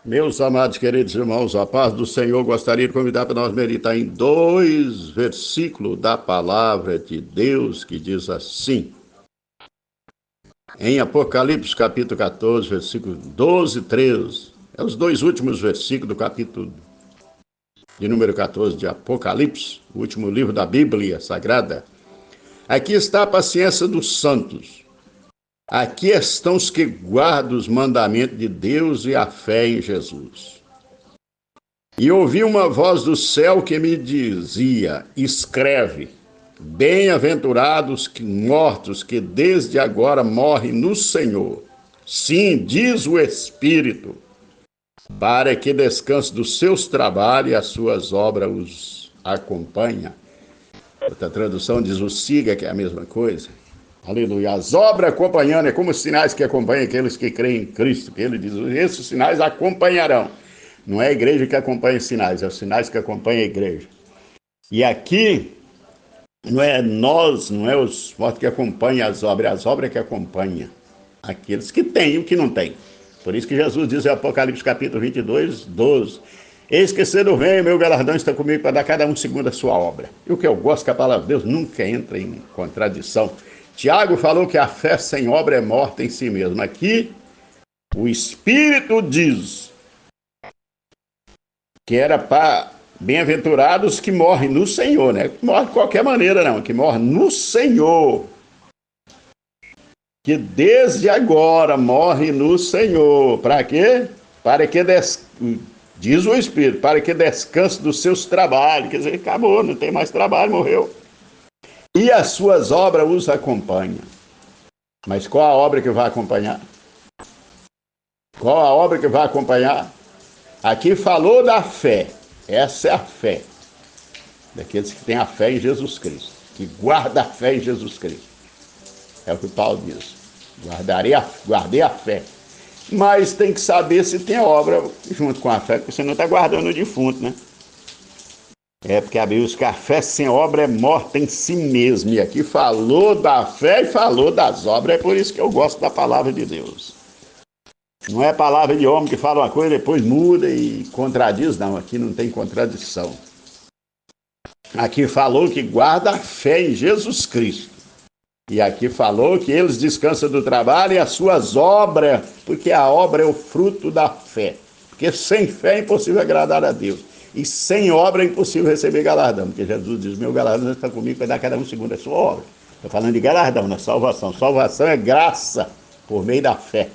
Meus amados queridos irmãos, a paz do Senhor, gostaria de convidar para nós meditar em dois versículos da palavra de Deus que diz assim. Em Apocalipse capítulo 14, versículos 12 e 13. É os dois últimos versículos do capítulo de número 14 de Apocalipse, o último livro da Bíblia Sagrada. Aqui está a paciência dos santos. Aqui estão os que guardam os mandamentos de Deus e a fé em Jesus. E ouvi uma voz do céu que me dizia: escreve, bem-aventurados mortos que desde agora morrem no Senhor. Sim, diz o Espírito, para que descanse dos seus trabalhos e as suas obras os acompanha. Outra tradução diz o siga, que é a mesma coisa. Aleluia. As obras acompanhando, é como os sinais que acompanham aqueles que creem em Cristo, que ele diz, esses sinais acompanharão. Não é a igreja que acompanha os sinais, é os sinais que acompanham a igreja. E aqui, não é nós, não é os mortos que acompanham as obras que acompanham aqueles que têm e o que não têm. Por isso que Jesus diz em Apocalipse capítulo 22, 12, eis que cedo vem, meu galardão está comigo para dar cada um segundo a sua obra. E o que eu gosto que a palavra de Deus nunca entra em contradição. Tiago falou que a fé sem obra é morta em si mesma. Aqui, o Espírito diz que era para bem-aventurados que morrem no Senhor, né? Que morrem de qualquer maneira, não, que morrem no Senhor. Que desde agora morre no Senhor. Para quê? Para que, diz o Espírito, para que descanse dos seus trabalhos. Quer dizer, acabou, não tem mais trabalho, morreu. E as suas obras os acompanham. Mas qual a obra que vai acompanhar? Qual a obra que vai acompanhar? Aqui falou da fé. Essa é a fé. Daqueles que têm a fé em Jesus Cristo. Que guarda a fé em Jesus Cristo. É o que Paulo diz. Guardei a fé. Mas tem que saber se tem obra junto com a fé, porque você não está guardando o defunto, né? É porque a Bíblia diz que a fé sem obra é morta em si mesma. E aqui falou da fé e falou das obras. É por isso que eu gosto da palavra de Deus. Não é palavra de homem que fala uma coisa, depois muda e contradiz. Não, aqui não tem contradição. Aqui falou que guarda a fé em Jesus Cristo. E aqui falou que eles descansam do trabalho e as suas obras, porque a obra é o fruto da fé. Porque sem fé é impossível agradar a Deus. E sem obra é impossível receber galardão. Porque Jesus diz, meu galardão está comigo para dar cada um segundo a sua obra. Estou falando de galardão, não é salvação. Salvação é graça por meio da fé.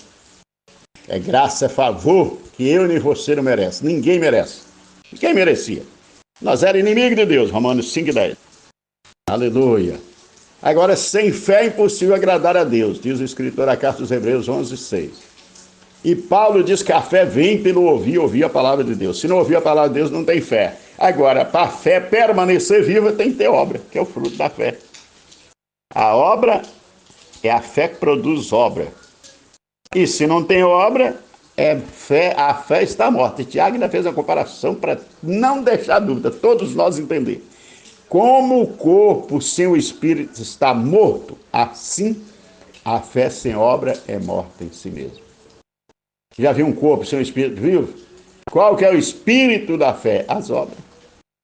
É graça, é favor que eu nem você não merece. Ninguém merece. Quem merecia? Nós éramos inimigos de Deus, Romanos 5:10. Aleluia. Agora, sem fé é impossível agradar a Deus, diz o escritor da carta dos Hebreus 11:6. E Paulo diz que a fé vem pelo ouvir a palavra de Deus. Se não ouvir a palavra de Deus, não tem fé. Agora, para a fé permanecer viva, tem que ter obra, que é o fruto da fé. A obra é a fé que produz obra. E se não tem obra, a fé está morta. E Tiago ainda fez uma comparação para não deixar dúvida, todos nós entender. Como o corpo sem o espírito está morto, assim a fé sem obra é morta em si mesma. Já viu um corpo sem o espírito vivo? Qual que é o espírito da fé? As obras.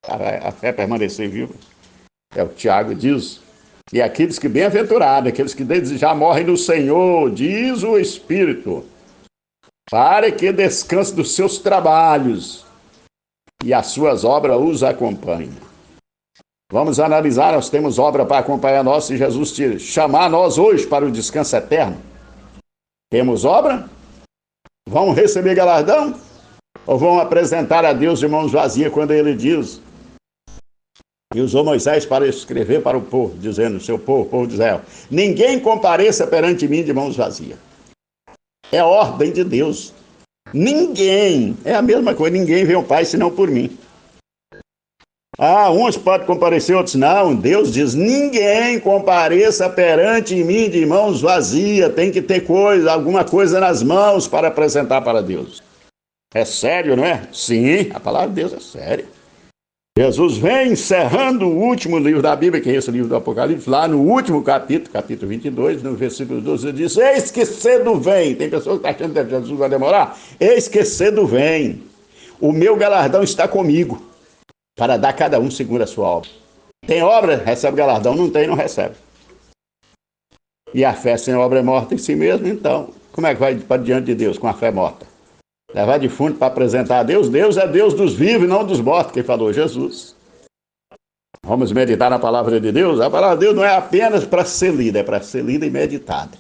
A fé permanecer viva. É o que Tiago diz. E aqueles que bem-aventurados, aqueles que desde já morrem no Senhor, diz o Espírito, para que descanse dos seus trabalhos e as suas obras os acompanhem. Vamos analisar, nós temos obra para acompanhar nós, se Jesus te chamar nós hoje para o descanso eterno. Temos obra? Vamos receber galardão? Ou vamos apresentar a Deus de mãos vazias quando ele diz? E usou Moisés para escrever para o povo, dizendo, seu povo, povo de Israel, ninguém compareça perante mim de mãos vazias. É ordem de Deus. Ninguém, é a mesma coisa, ninguém vê o Pai senão por mim. Uns podem comparecer, outros não. Deus diz, ninguém compareça perante mim de mãos vazias. Tem que ter alguma coisa nas mãos para apresentar para Deus. É sério, não é? Sim, a palavra de Deus é séria. Jesus vem encerrando o último livro da Bíblia, que é esse livro do Apocalipse, lá no último capítulo, capítulo 22, no versículo 12, ele diz: eis que cedo vem. Tem pessoas que estão achando que Jesus vai demorar. Eis que cedo vem. O meu galardão está comigo, para dar a cada um segundo a sua obra. Tem obra, recebe galardão. Não tem, não recebe. E a fé sem obra é morta em si mesmo, então, como é que vai para diante de Deus com a fé morta? Levar de fundo para apresentar a Deus. Deus é Deus dos vivos e não dos mortos, quem falou? Jesus. Vamos meditar na palavra de Deus. A palavra de Deus não é apenas para ser lida, é para ser lida e meditada.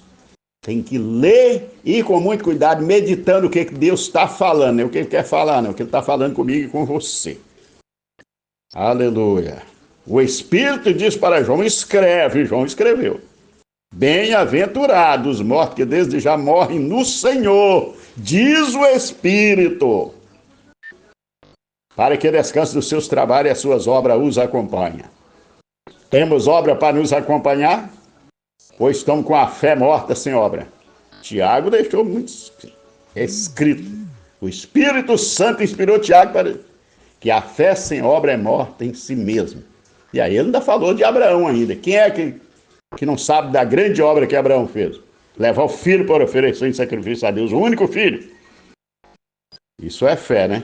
Tem que ler e com muito cuidado, meditando o que Deus está falando, o que Ele quer falar, o que Ele está falando comigo e com você. Aleluia. O Espírito diz para João: escreve. João escreveu: bem-aventurados os mortos que desde já morrem no Senhor, diz o Espírito, para que descanse dos seus trabalhos e as suas obras os acompanhem. Temos obra para nos acompanhar? Pois estamos com a fé morta sem obra. Tiago deixou muito escrito. O Espírito Santo inspirou Tiago para que a fé sem obra é morta em si mesmo. E aí ele ainda falou de Abraão ainda. Quem é que não sabe da grande obra que Abraão fez? Levar o filho para oferecer em sacrifício a Deus, o único filho. Isso é fé, né?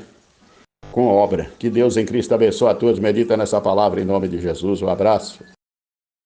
Com obra. Que Deus em Cristo abençoe a todos. Medita nessa palavra em nome de Jesus. Um abraço.